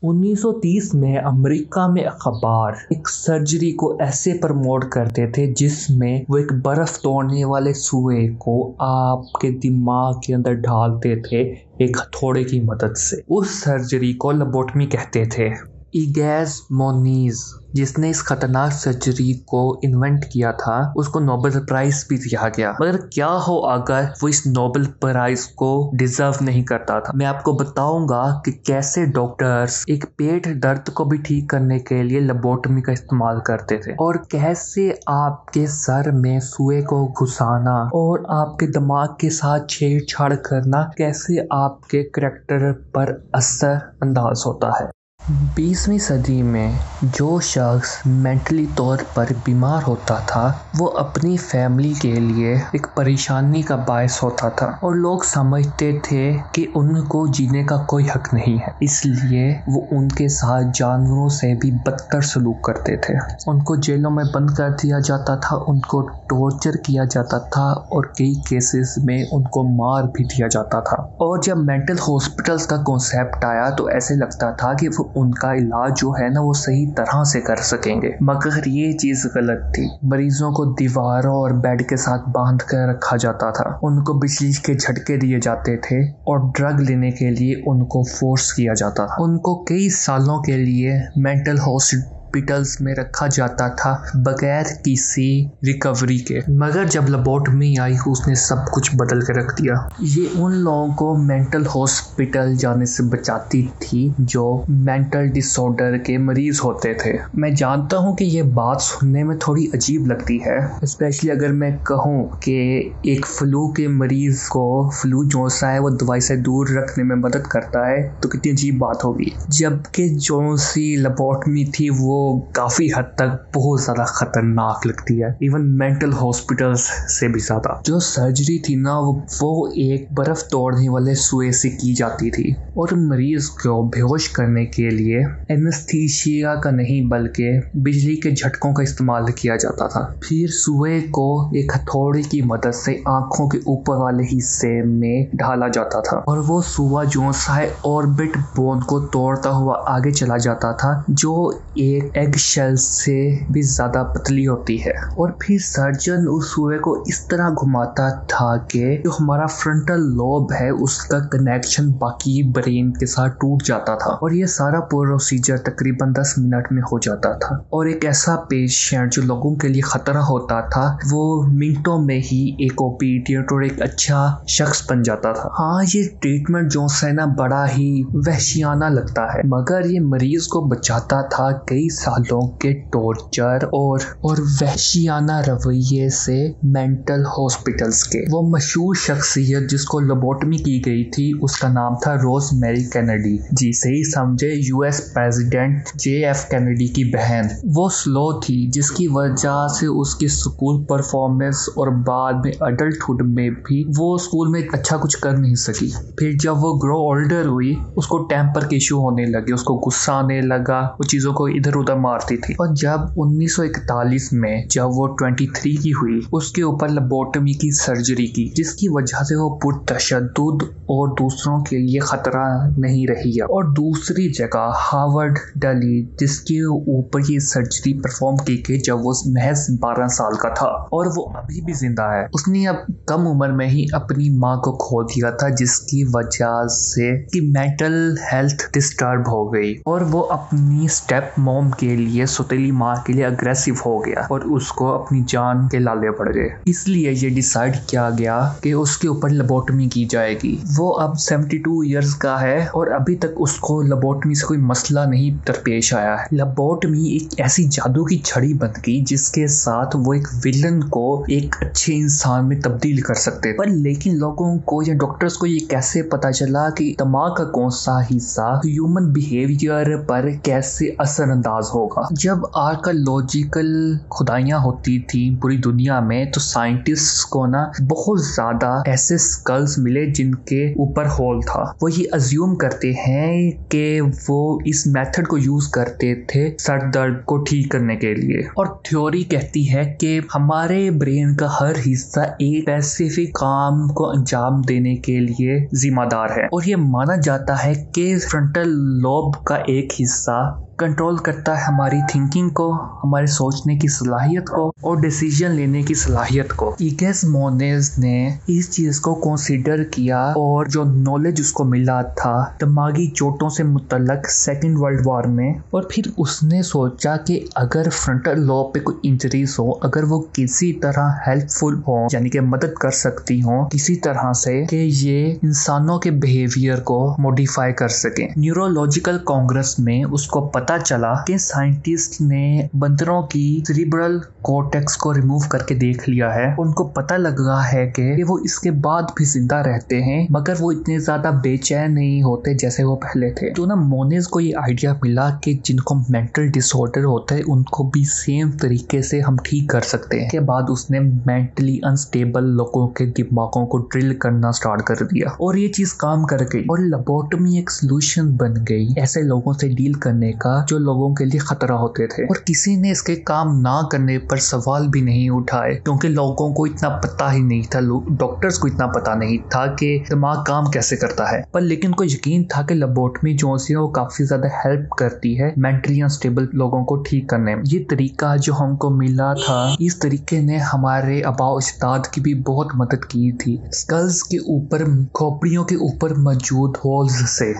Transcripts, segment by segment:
1930 में अमेरिका में अखबार एक सर्जरी को ऐसे प्रमोट करते थे जिसमें वो एक बर्फ तोड़ने वाले सुए को आपके दिमाग के अंदर डालते थे एक हथौड़े की मदद से। उस सर्जरी को लोबोटमी कहते थे। इगैज मोनीज जिसने इस खतरनाक सर्जरी को इन्वेंट किया था उसको नोबेल प्राइज भी दिया गया, मगर क्या हो अगर वो इस नोबेल प्राइज को डिजर्व नहीं करता था। मैं आपको बताऊंगा कि कैसे डॉक्टर्स एक पेट दर्द को भी ठीक करने के लिए लोबोटमी का इस्तेमाल करते थे और कैसे आपके सर में सुए को घुसाना और आपके दिमाग के साथ छेड़छाड़ करना कैसे आपके करैक्टर पर असर अंदाज होता है। 20वीं सदी में जो शख्स मेंटली तौर पर बीमार होता था वो अपनी फैमिली के लिए एक परेशानी का बायस होता था और लोग समझते थे कि उनको जीने का कोई हक नहीं है, इसलिए वो उनके साथ जानवरों से भी बदतर सलूक करते थे। उनको जेलों में बंद कर दिया जाता था, उनको टॉर्चर किया जाता था और कई केसेस में उनको मार भी दिया जाता था। और जब मेंटल हॉस्पिटल्स का कॉन्सेप्ट आया तो ऐसे लगता था कि वो उनका इलाज जो है ना वो सही तरह से कर सकेंगे, मगर ये चीज गलत थी। मरीजों को दीवारों और बेड के साथ बांध कर रखा जाता था, उनको बिजली के झटके दिए जाते थे और ड्रग लेने के लिए उनको फोर्स किया जाता था। उनको कई सालों के लिए मेंटल हॉस्पिटल्स में रखा जाता था बगैर किसी रिकवरी के। मगर जब लोबोटमी आई उसने सब कुछ बदल के रख दिया। ये उन लोगों को मेंटल हॉस्पिटल जाने से बचाती थी जो मेंटल डिसऑर्डर के मरीज होते थे। मैं जानता हूँ कि ये बात सुनने में थोड़ी अजीब लगती है, स्पेशली अगर मैं कहूँ कि एक फ्लू के मरीज को फ्लू जो सा है वो दवाई से दूर रखने में मदद करता है तो कितनी अजीब बात होगी। जबकि जो सी लोबोटमी थी वो काफी हद तक बहुत ज्यादा खतरनाक लगती है, इवन मेंटल हॉस्पिटल्स से भी ज्यादा। जो सर्जरी थी ना वो एक बर्फ तोड़ने वाले सुए से की जाती थी और मरीज को बेहोश करने के लिए एनेस्थीसिया का नहीं बल्कि बिजली के झटकों का इस्तेमाल किया जाता था। फिर सुए को एक हथौड़े की मदद से आंखों के ऊपर वाले हिस्से में ढाला जाता था और वो सुआ जो सा है ऑर्बिट बोन को तोड़ता हुआ आगे चला जाता था जो एक एग शेल से भी ज्यादा पतली होती है। और फिर सर्जन उस सुए को इस तरह घुमाता था कि जो हमारा फ्रंटल लोब है उसका कनेक्शन बाकी ब्रेन के साथ टूट जाता था और ये सारा प्रोसीजर तकरीबन 10 मिनट में हो जाता था। और एक ऐसा पेशेंट जो लोगों के लिए खतरा होता था वो मिनटों में ही एक ओबीडियंट और एक अच्छा शख्स बन जाता था। हाँ, ये ट्रीटमेंट जो है ना बड़ा ही वहशियाना लगता है, मगर ये मरीज को बचाता था कई सालों के टॉर्चर और वहशियाना रवैये से मेंटल हॉस्पिटल्स के। वो मशहूर शख्सियत जिसको लोबोटमी की गई थी उसका नाम था रोजमेरी कैनेडी। जी सही समझे, यूएस प्रेसिडेंट JF कैनेडी की बहन। वो स्लो थी जिसकी वजह से उसकी स्कूल परफॉर्मेंस और बाद में अडल्टहुड में भी वो स्कूल में अच्छा कुछ कर नहीं सकी। फिर जब वो ग्रो ओल्डर हुई उसको टेम्पर के इशू होने लगे, उसको गुस्सा आने लगा, वो चीजों को इधर उधर मारती थी। और जब 1941 में जब वो 23 की हुई उसके ऊपर लोबोटमी की सर्जरी की जिसकी वजह से वो पुरतशद्दुद और दूसरों के लिए खतरा नहीं रही है। और दूसरी जगह हार्वर्ड डली जिसके ऊपर ये सर्जरी परफॉर्म की गई जब वो महज 12 साल का था और वो अभी भी जिंदा है। उसने अब कम उम्र में ही अपनी माँ को खो दिया था जिसकी वजह से कि मेंटल हेल्थ डिस्टर्ब हो गई और वो अपनी स्टेप मॉम के लिए सौतेली माँ के लिए अग्रेसिव हो गया और उसको अपनी जान के लाले पड़ गए। इसलिए ये डिसाइड किया गया कि उसके ऊपर लोबोटमी की जाएगी। वो अब 72 इयर्स का है और अभी तक उसको लोबोटमी से कोई मसला नहीं दरपेश आया है। लोबोटमी एक ऐसी जादू की छड़ी बन गई जिसके साथ वो एक विलन को एक अच्छे इंसान में तब्दील कर सकते। पर लेकिन लोगों को या डॉक्टर्स को ये कैसे पता चला कि दिमाग का कौन सा हिस्सा ह्यूमन बिहेवियर पर कैसे असरअंदाज होगा। जब आर्कियोलॉजिकल खुदाइयाँ होती थी पूरी दुनिया में तो साइंटिस्ट को ना बहुत ज्यादा ऐसे स्कल्स मिले जिनके ऊपर होल था। वो ये अज्यूम करते हैं कि वो इस मेथड को यूज करते थे सर दर्द को ठीक करने के लिए। और थ्योरी कहती है कि हमारे ब्रेन का हर हिस्सा एक स्पेसिफिक काम को अंजाम देने के लिए जिम्मेदार है और ये माना जाता है कि फ्रंटल लोब का एक हिस्सा कंट्रोल करता है हमारी थिंकिंग को, हमारे सोचने की सलाहियत को और डिसीजन लेने की सलाहियत को। इगेस मोनेज ने इस चीज को कंसीडर किया और जो नॉलेज उसको मिला था दिमागी चोटों से मुतल्लक सेकेंड वर्ल्ड वॉर में, और फिर उसने सोचा कि अगर फ्रंटल लोब पे कोई इंजरीज हो, अगर वो किसी तरह हेल्पफुल हो यानी कि मदद कर सकती हो किसी तरह से कि ये इंसानों के बिहेवियर को मॉडिफाई कर सके। न्यूरोलॉजिकल कांग्रेस में उसको पता चला कि साइंटिस्ट ने बंदरों की सेरिब्रल कॉर्टेक्स को रिमूव करके देख लिया है। उनको पता लगा है कि वो इसके बाद भी जिंदा रहते हैं मगर वो इतने ज्यादा बेचैन नहीं होते जैसे वो पहले थे। तो ना मोनेज को ये आइडिया मिला कि जिनको मेंटल डिसऑर्डर होता है उनको भी सेम तरीके से हम ठीक कर सकते हैं। के बाद उसने मेंटली अनस्टेबल लोगों के दिमागों को ड्रिल करना स्टार्ट कर दिया और ये चीज काम कर गई और लेबोटमी एक सोल्यूशन बन गई ऐसे लोगों से डील करने का जो लोगों के लिए खतरा होते थे। और किसी ने इसके काम ना करने पर सवाल भी नहीं उठाए क्योंकि लोगों को इतना पता ही नहीं था, डॉक्टर्स को इतना पता नहीं था कि दिमाग काम कैसे करता है। पर लेकिन को यकीन था कि लेबोटमी जो है वो काफी ज्यादा हेल्प करती है मेंटली अनस्टेबल लोगों को ठीक करने में। ये तरीका जो हमको मिला था इस तरीके ने हमारे आबाओ अजदाद की भी बहुत मदद की थी। स्कल्स के ऊपर खोपड़ियों के ऊपर मौजूद होल्स से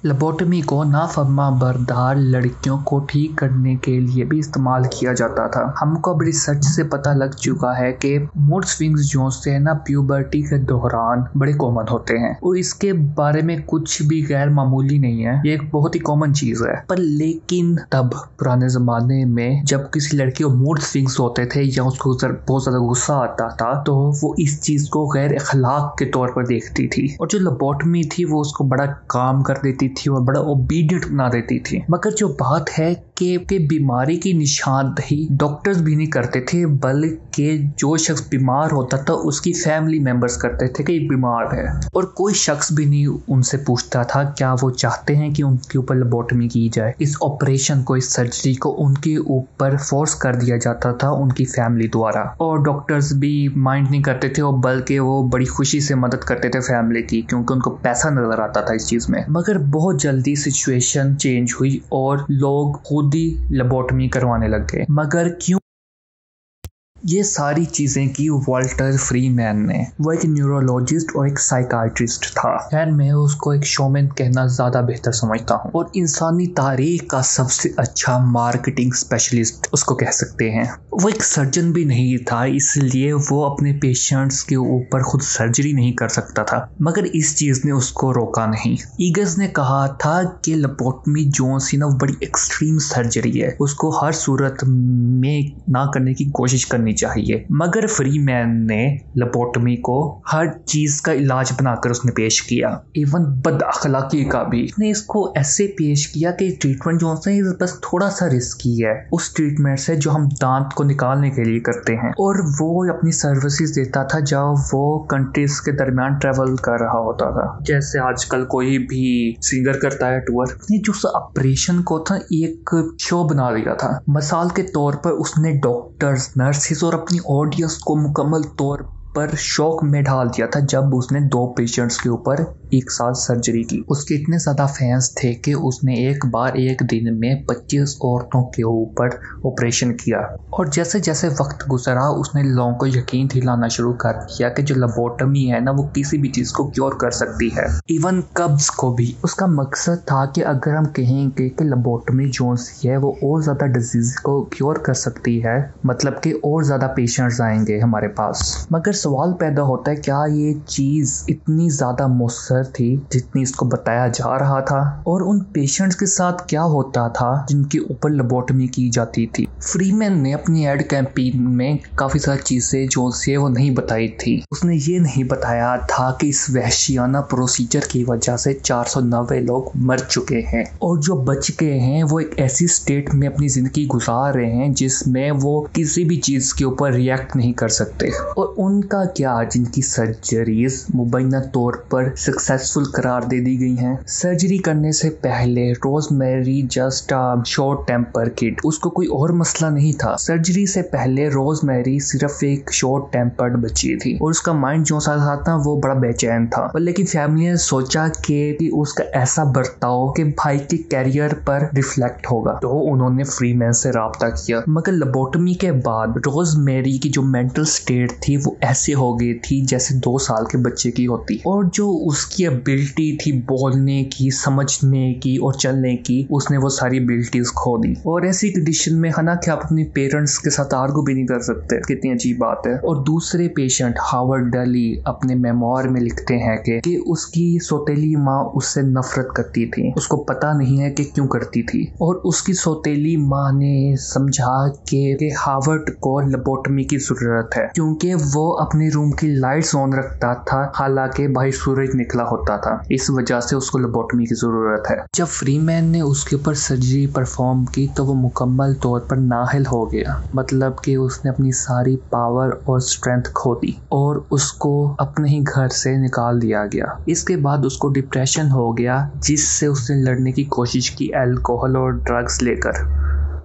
लेबोटमी को नाफर्मा बरदार लड़कियों को ठीक करने के लिए भी इस्तेमाल किया जाता था। हमको अब रिसर्च से पता लग चुका है कि मूड स्विंग्स जो से ना प्यूबर्टी के दौरान बड़े कॉमन होते हैं और इसके बारे में कुछ भी गैर मामूली नहीं है, ये एक बहुत ही कॉमन चीज है। पर लेकिन तब पुराने जमाने में जब किसी लड़की को मूड स्विंग्स होते थे या उसको बहुत ज्यादा गुस्सा आता था तो वो इस चीज को गैर अखलाक के तौर पर देखती थी और जो लेबोटमी थी वो उसको बड़ा काम कर देती थी और बड़ा ओबीडियंट बना देती थी। मगर जो बात है कि बीमारी की निशानदेही डॉक्टर्स भी नहीं करते थे बल्कि जो शख्स बीमार होता था उसकी फैमिली मेंबर्स करते थे कि बीमार है और कोई शख्स भी नहीं उनसे पूछता था क्या वो चाहते हैं कि उनके ऊपर लेबोटमी की जाए। इस ऑपरेशन को, इस सर्जरी को उनके ऊपर फोर्स कर दिया जाता था उनकी फैमिली द्वारा और डॉक्टर्स भी माइंड नहीं करते थे और बल्कि वो बड़ी खुशी से मदद करते थे फैमिली की क्योंकि उनको पैसा नजर आता था इस चीज में। मगर बहुत जल्दी सिचुएशन चेंज हुई और लोग खुद ही लेबोटमी करवाने लग गए। मगर क्यों? ये सारी चीजें की वाल्टर फ्रीमैन ने। वो एक न्यूरोलॉजिस्ट और एक साइकाट्रिस्ट था। खैर मैं उसको एक शोमैन कहना ज्यादा बेहतर समझता हूँ और इंसानी तारीख का सबसे अच्छा मार्केटिंग स्पेशलिस्ट उसको कह सकते हैं। वो एक सर्जन भी नहीं था इसलिए वो अपने पेशेंट्स के ऊपर खुद सर्जरी नहीं कर सकता था, मगर इस चीज ने उसको रोका नहीं। ईगस ने कहा था कि लेबोटमी जो सी ना बड़ी एक्सट्रीम सर्जरी है, उसको हर सूरत में ना करने की कोशिश करनी चाहिए। मगर फ्रीमैन ने लेबोटमी को हर चीज का इलाज बनाकर उसने पेश किया, इवन बदअखलाकी का भी। उसने इसको ऐसे पेश किया कि ट्रीटमेंट जो है बस थोड़ा सा रिस्की है उस ट्रीटमेंट से जो हम दांत को निकालने के लिए करते हैं, और वो अपनी सर्विसेज देता था जब वो कंट्रीज के दरमियान ट्रेवल कर रहा होता था, जैसे आजकल कोई भी सिंगर करता है टूर। जो ऑपरेशन को था एक शो बना दिया था। मिसाल के तौर पर उसने डॉक्टर्स, नर्सेस और अपनी ऑडियंस को मुकम्मल तौर पर शौक में ढाल दिया था जब उसने 2 पेशेंट्स के ऊपर एक साथ सर्जरी की। उसके इतने ज्यादा फैंस थे कि उसने एक बार एक दिन में 25 औरतों के ऊपर ऑपरेशन किया और जैसे जैसे वक्त गुजरा उसने लोगों को यकीन दिलाना शुरू कर दिया कि जो लेबोटमी है ना वो किसी भी चीज को क्योर कर सकती है, इवन कब्ज को भी। उसका मकसद था कि अगर हम कहेंगे कि लेबोटमी जो है वो और ज्यादा डिजीज को क्योर कर सकती है, मतलब कि और ज्यादा पेशेंट्स आएंगे हमारे पास। मगर सवाल पैदा होता है क्या ये चीज इतनी ज्यादा मौसर सुंदर थी जितनी इसको बताया जा रहा था, और उन पेशेंट्स के साथ क्या होता था जिनके ऊपर लेबोटमी की जाती थी। फ्रीमैन ने अपनी एड कैंपेन में काफी सारी चीजें जो उसे वो नहीं बताई थी। उसने ये नहीं बताया था कि इस वहशियाना प्रोसीजर की वजह से 490 लोग मर चुके हैं, और जो बच गए हैं वो एक ऐसी स्टेट में अपनी जिंदगी गुजार रहे हैं जिसमें वो किसी भी चीज के ऊपर रिएक्ट नहीं कर सकते। और उनका क्या, जिनकी सर्जरीज मुबैना तौर पर सक्सेसफुल करार दे दी गई हैं। सर्जरी करने से पहले Rosemary just short temper kid, उसको कोई और मसला नहीं था। सर्जरी से पहले रोजमेरी सिर्फ एक शॉर्ट टेम्पर्ड बच्ची थी और उसका माइंड जो सा था वो बड़ा बेचैन था। पर लेकिन फैमिली ने सोचा कि उसका ऐसा बर्ताव कि भाई के कैरियर पर रिफ्लेक्ट होगा, तो उन्होंने फ्रीमैन से राब्ता किया। मगर लेबोटमी के बाद रोजमेरी की जो मेंटल स्टेट थी वो ऐसे हो गई थी जैसे 2 साल के बच्चे की होती, और जो उसकी एबिलिटी थी बोलने की, समझने की और चलने की, उसने वो सारी एबिलिटीज खो दी। और ऐसी कंडीशन में हालांकि आप अपने पेरेंट्स के साथ आर्गू भी नहीं कर सकते, कितनी अजीब बात है। और दूसरे पेशेंट हावर्ड डली अपने मेमोर में लिखते हैं कि उसकी सौतेली माँ उससे नफरत करती थी, उसको पता नहीं है कि क्यों करती थी, और उसकी सौतेली माँ ने समझा कि हावर्ड को लेबोटमी की जरूरत है क्योंकि वो अपने रूम की लाइट्स ऑन रखता था हालांकि भाई सूरज निकला होता था, इस वजह से उसको लेबोटमी की जरूरत है। जब फ्रीमैन ने उसके ऊपर सर्जरी परफॉर्म की तो वो मुकम्मल तौर पर नाहिल हो गया, मतलब कि उसने अपनी सारी पावर और स्ट्रेंथ खो दी और उसको अपने ही घर से निकाल दिया गया। इसके बाद उसको डिप्रेशन हो गया जिससे उसने लड़ने की कोशिश की अल्कोहल और ड्रग्स लेकर,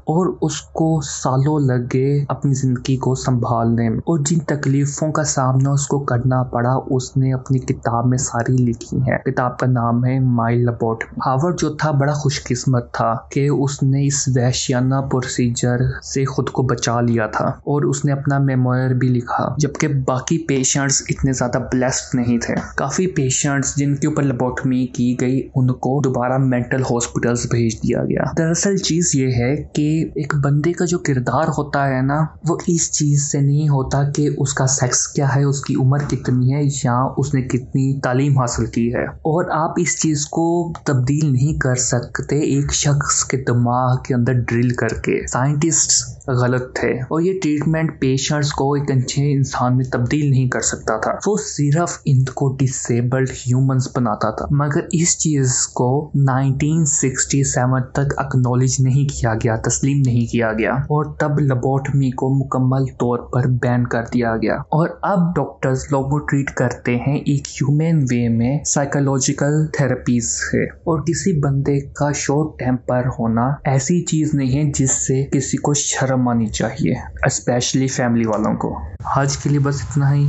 और उसको सालों लग गए अपनी जिंदगी को संभालने में। और जिन तकलीफों का सामना उसको करना पड़ा उसने अपनी किताब में सारी लिखी है। किताब का नाम है माय लेबोटमी। हावर्ड जो था बड़ा खुशकिस्मत था कि उसने इस वहशियाना प्रोसीजर से खुद को बचा लिया था और उसने अपना मेमोयर भी लिखा, जबकि बाकी पेशेंट्स इतने ज्यादा ब्लेस्ड नहीं थे। काफी पेशेंट्स जिनके ऊपर लेबोटमी की गई उनको दोबारा मेंटल हॉस्पिटल्स भेज दिया गया। दरअसल चीज ये है कि एक बंदे का जो किरदार होता है ना, वो इस चीज से नहीं होता कि उसका सेक्स क्या है, उसकी उम्र कितनी है या उसने कितनी तालीम हासिल की है। और आप इस चीज को तब्दील नहीं कर सकते एक शख्स के दिमाग के अंदर ड्रिल करके। साइंटिस्ट गलत थे और ये ट्रीटमेंट पेशेंट्स को एक अच्छे इंसान में तब्दील नहीं कर सकता था, वो सिर्फ इनको डिसेबल्ड ह्यूमंस बनाता था। मगर इस चीज को 1967 तक एक्नॉलेज नहीं किया गया, तस्लीम नहीं किया गया, और तब लेबोटमी को मुकम्मल तौर पर बैन कर दिया गया। और अब डॉक्टर्स लोगों को ट्रीट करते हैं एक ह्यूमन वे में, साइकोलॉजिकल थेरेपीज से। और किसी बंदे का शॉर्ट टेम्पर होना ऐसी चीज नहीं है जिससे किसी को शर्म आनी चाहिए, स्पेशली फैमिली वालों को। आज के लिए बस इतना ही।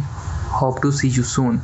Hope to see you soon.